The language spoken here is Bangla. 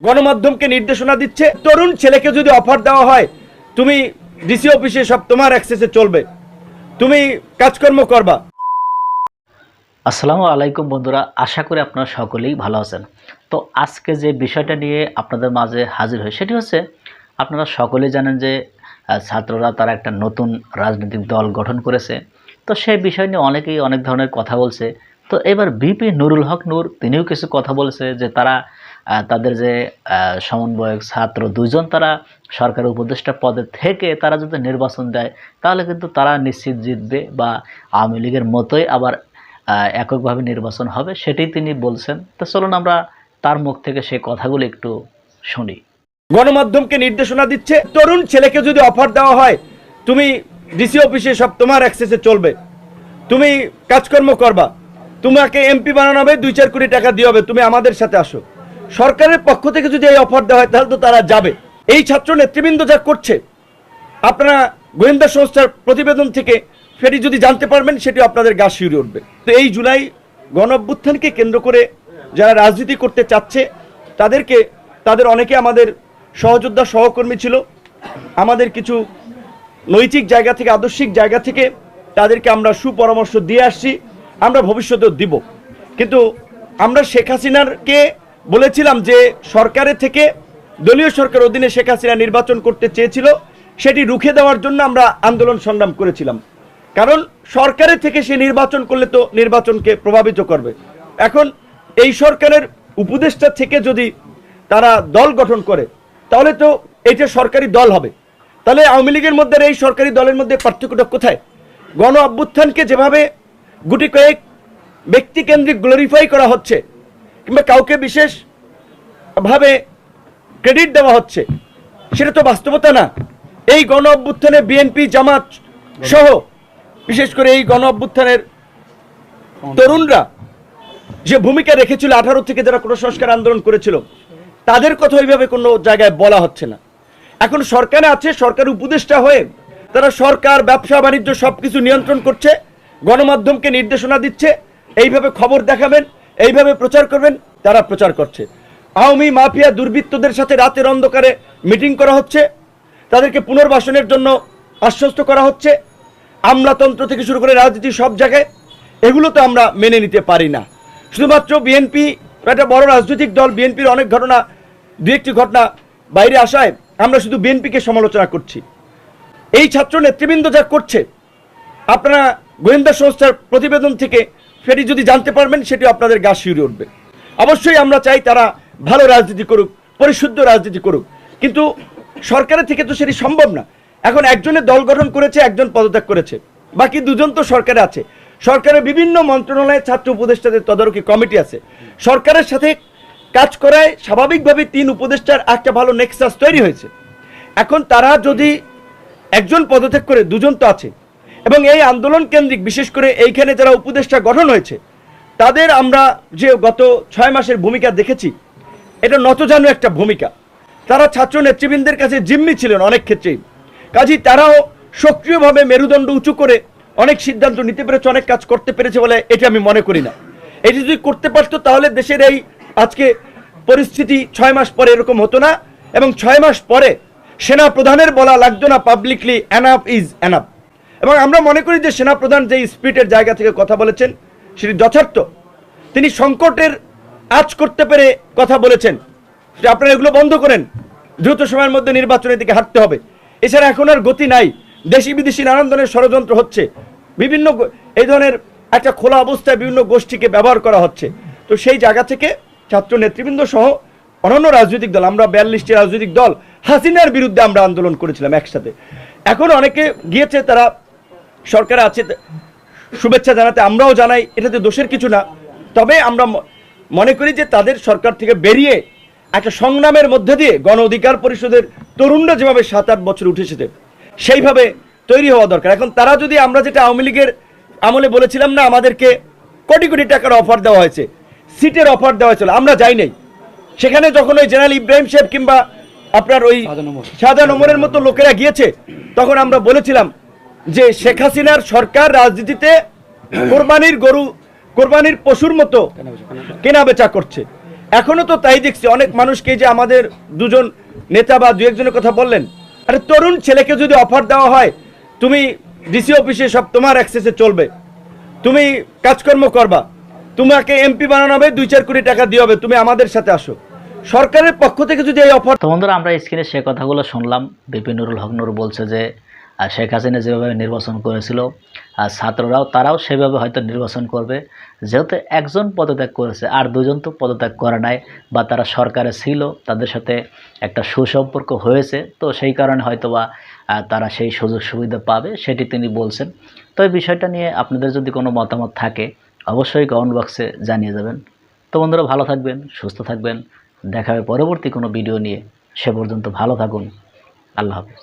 গণমাধ্যমকে নির্দেশনা দিচ্ছে, তরুণ ছেলেকে যদি অফার দেওয়া হয় তুমি ডিসি অফিসে সব তোমার অ্যাক্সেসে চলবে, তুমি কাজকর্ম করবা। আসসালামু আলাইকুম বন্ধুরা, আশা করি আপনারা সকলেই ভালো আছেন। তো আজকে যে বিষয়টা নিয়ে আপনাদের মাঝে হাজির হই সেটি হচ্ছে, আপনারা সকলেই জানেন যে ছাত্ররা তারা একটা নতুন রাজনৈতিক দল গঠন করেছে। তো সেই বিষয় নিয়ে অনেকেই অনেক ধরনের কথা বলছে। তো এবার বিপি নুরুল হক নূর তিনিও কিছু কথা বলেছে যে তারা তাদের যে সমন্বয়ক ছাত্র দুইজন তারা সরকারি উপদেষ্টা পদে থেকে তারা যদি নির্বাচন দেয় তাহলে কিন্তু তারা নিশ্চিত জিতবে বা আওয়ামী লীগের মতোই আবার এককভাবে নির্বাচন হবে, সেটাই তিনি বলছেন। তো চলুন আমরা তার মুখ থেকে সেই কথাগুলো একটু শুনি। গণমাধ্যমকে নির্দেশনা দিচ্ছে, তরুণ ছেলেকে যদি অফার দেওয়া হয় তুমি ডিসি অফিসে সব তোমার অ্যাক্সেসে চলবে, তুমি কাজকর্ম করবা, তোমাকে এমপি বানানো হবে, 2-4 কোটি টাকা দিয়ে হবে, তুমি আমাদের সাথে আসো। সরকারের পক্ষ থেকে যদি এই অফার দেওয়া হয় তাহলে তো তারা যাবে। এই ছাত্র নেতৃবৃন্দ যা করছে আপনারা গোয়েন্দা সংস্থার প্রতিবেদন থেকে সেটি যদি জানতে পারবেন সেটি আপনাদের গা শিউরে উঠবে। তো এই জুলাই গণ অভ্যুত্থানকে কেন্দ্র করে যারা রাজনীতি করতে চাচ্ছে তাদের অনেকে আমাদের সহযোদ্ধা সহকর্মী ছিল। আমাদের কিছু নৈতিক জায়গা থেকে আদর্শিক জায়গা থেকে তাদেরকে আমরা সুপরামর্শ দিয়ে আসছি, আমরা ভবিষ্যতেও দিব। কিন্তু আমরা শেখ হাসিনারকে বলেছিলাম যে সরকারের থেকে দলীয় সরকার অধীনে শেখ হাসিনা নির্বাচন করতে চেয়েছিল, সেটি রুখে দেওয়ার জন্য আমরা আন্দোলন সংগ্রাম করেছিলাম। কারণ সরকারের থেকে সে নির্বাচন করলে তো নির্বাচনকে প্রভাবিত করবে। এখন এই সরকারের উপদেষ্টা থেকে যদি তারা দল গঠন করে তাহলে তো এটা সরকারি দল হবে। তাহলে আওয়ামী লীগের মধ্যে এই সরকারি দলের মধ্যে পার্থক্যটা কোথায়? গণ অভ্যুত্থানকে যেভাবে গুটি কয়েক ব্যক্তিকেন্দ্রিক গ্লোরিফাই করা হচ্ছে কিংবা কাউকে বিশেষভাবে ক্রেডিট দেওয়া হচ্ছে, সেটা তো বাস্তবতা না। এই গণ অভ্যুত্থানে বিএনপি জামাত সহ বিশেষ করে এই গণ অভ্যুত্থানের তরুণরা যে ভূমিকা রেখেছিল, 18 থেকে যারা কোনো সংস্কার আন্দোলন করেছিল, তাদের কথা ওইভাবে কোনো জায়গায় বলা হচ্ছে না। এখন সরকারে আছে, সরকার উপদেষ্টা হয়ে তারা সরকার ব্যবসা বাণিজ্য সবকিছু নিয়ন্ত্রণ করছে, গণমাধ্যমকে নির্দেশনা দিচ্ছে এইভাবে খবর দেখাবেন, এইভাবে প্রচার করবেন, তারা প্রচার করছে। আওয়ামী মাফিয়া দুর্বৃত্তদের সাথে রাতের অন্ধকারে মিটিং করা হচ্ছে, তাদেরকে পুনর্বাসনের জন্য আশ্বস্ত করা হচ্ছে, আমলাতন্ত্র থেকে শুরু করে রাজনীতি সব জায়গায়। এগুলো তো আমরা মেনে নিতে পারি না। শুধুমাত্র বিএনপি একটা বড় রাজনৈতিক দল, বিএনপির অনেক ঘটনা, 2-1টি ঘটনা বাইরে আসায় আমরা শুধু বিএনপিকে সমালোচনা করছি। এই ছাত্র নেতৃবৃন্দ যা করছে আপনারা গোয়েন্দা সংস্থার প্রতিবেদন থেকে সেটি যদি জানতে পারবেন সেটি আপনাদের গা শিউরে উঠবে। অবশ্যই আমরা চাই তারা ভালো রাজনীতি করুক, পরিশুদ্ধ রাজনীতি করুক, কিন্তু সরকারের থেকে তো সেটি সম্ভব না। এখন একজনের দল গঠন করেছে, একজন পদত্যাগ করেছে, বাকি দুজন তো সরকারে আছে। সরকারের বিভিন্ন মন্ত্রণালয়ে ছাত্র উপদেষ্টাদের তদারকি কমিটি আছে। সরকারের সাথে কাজ করায় স্বাভাবিকভাবে 3 উপদেষ্টার একটা ভালো নেক্সাস তৈরি হয়েছে। এখন তারা যদি একজন পদত্যাগ করে, দুজন তো আছে, এবং এই আন্দোলন কেন্দ্রিক বিশেষ করে এইখানে যারা উপদেষ্টা গঠন হয়েছে তাদের আমরা যে গত 6 মাসের ভূমিকা দেখেছি, এটা নতজানু একটা ভূমিকা। তারা ছাত্র নেতৃবৃন্দের কাছে জিম্মি ছিলেন অনেক ক্ষেত্রেই, কাজেই তারাও সক্রিয়ভাবে মেরুদণ্ড উঁচু করে অনেক সিদ্ধান্ত নিতে পেরেছে, অনেক কাজ করতে পেরেছে বলে এটা আমি মনে করি না। এটি যদি করতে পারতো তাহলে দেশের এই আজকে পরিস্থিতি 6 মাস পরে এরকম হতো না, এবং 6 মাস পরে সেনা প্রধানের বলা লাগতো না পাবলিকলি এনাফ ইজ এনাফ। এবং আমরা মনে করি যে সেনা প্রধান যে স্পিরিটের জায়গা থেকে কথা বলেছেন সেটি যথার্থ। তিনি সংকটের আঁচ করতে পেরে কথা বলেছেন যে আপনারা এগুলো বন্ধ করেন, দ্রুত সময়ের মধ্যে নির্বাচনের দিকে হাঁটতে হবে। এছাড়া এখন আর গতি নাই, দেশি বিদেশি নানান ধরনের ষড়যন্ত্র হচ্ছে, বিভিন্ন এই ধরনের একটা খোলা অবস্থায় বিভিন্ন গোষ্ঠীকে ব্যবহার করা হচ্ছে। তো সেই জায়গা থেকে ছাত্র নেতৃবৃন্দ সহ অন্যান্য রাজনৈতিক দল, আমরা 42টি রাজনৈতিক দল হাসিনার বিরুদ্ধে আমরা আন্দোলন করেছিলাম একসাথে। এখন অনেকে গিয়েছে, তারা সরকারে আছে, শুভেচ্ছা জানাতে আমরাও জানাই, এটাতে দোষের কিছু না। তবে আমরা মনে করি যে তাদের সরকার থেকে বেরিয়ে একটা সংগ্রামের মধ্যে দিয়ে গণ অধিকার পরিষদের তরুণরা যেভাবে 7-8 বছর উঠে এসেছে সেইভাবে তৈরি হওয়া দরকার। এখন তারা যদি, আমরা যেটা আওয়ামী লীগের আমলে বলেছিলাম না, আমাদেরকে কোটি কোটি টাকার অফার দেওয়া হয়েছে, সিটের অফার দেওয়া হয়েছিল, আমরা যাই নাই সেখানে। যখন ওই জেনারেল ইব্রাহিম সাহেব কিংবা আপনার ওই শাহজাহান ওমরের মতো লোকেরা গিয়েছে, তখন আমরা বলেছিলাম যে শেখ হাসিনার সরকার রাজনীতিতে কোরবানির গরু, কোরবানির পশুর মতো কেনা বেচা করছে। এখনো তো তাই দেখছি, অনেক মানুষকে যে আমাদের দুজন নেতা বা দু একজনের কথা বললেন, আরে তরুণ ছেলেকে যদি অফার দেওয়া হয়, তুমি ডিসি অফিসে সব তোমার অ্যাক্সেসে চলবে, তুমি কাজকর্ম করবা, তোমাকে এমপি বানানো হবে, 2-4 কোটি টাকা দিয়ে হবে, তুমি আমাদের সাথে আসো। সরকারের পক্ষ থেকে যদি এই অফার, তো বন্ধুরা, আমরা স্ক্রিনে সে কথাগুলো শুনলাম। বিপি নুরুল হক নুর বলছে যে শেখ হাসিনা যেভাবে নির্বাচন করেছিল, ছাত্ররাও তারাও সেভাবে হয়তো নির্বাচন করবে, যেহেতু একজন পদত্যাগ করেছে আর দুজন তো পদত্যাগ করে নাই, বা তারা সরকারে ছিল, তাদের সাথে একটা সুসম্পর্ক হয়েছে, তো সেই কারণে হয়তোবা তারা সেই সুযোগ সুবিধা পাবে, সেটি তিনি বলছেন। তো এই বিষয়টা নিয়ে আপনাদের যদি কোনো মতামত থাকে অবশ্যই কমেন্ট বক্সে জানিয়ে যাবেন। তো বন্ধুরা, ভালো থাকবেন, সুস্থ থাকবেন, দেখা হবে পরবর্তী কোনো ভিডিও নিয়ে। সে পর্যন্ত ভালো থাকুন। আল্লাহ হাফেজ।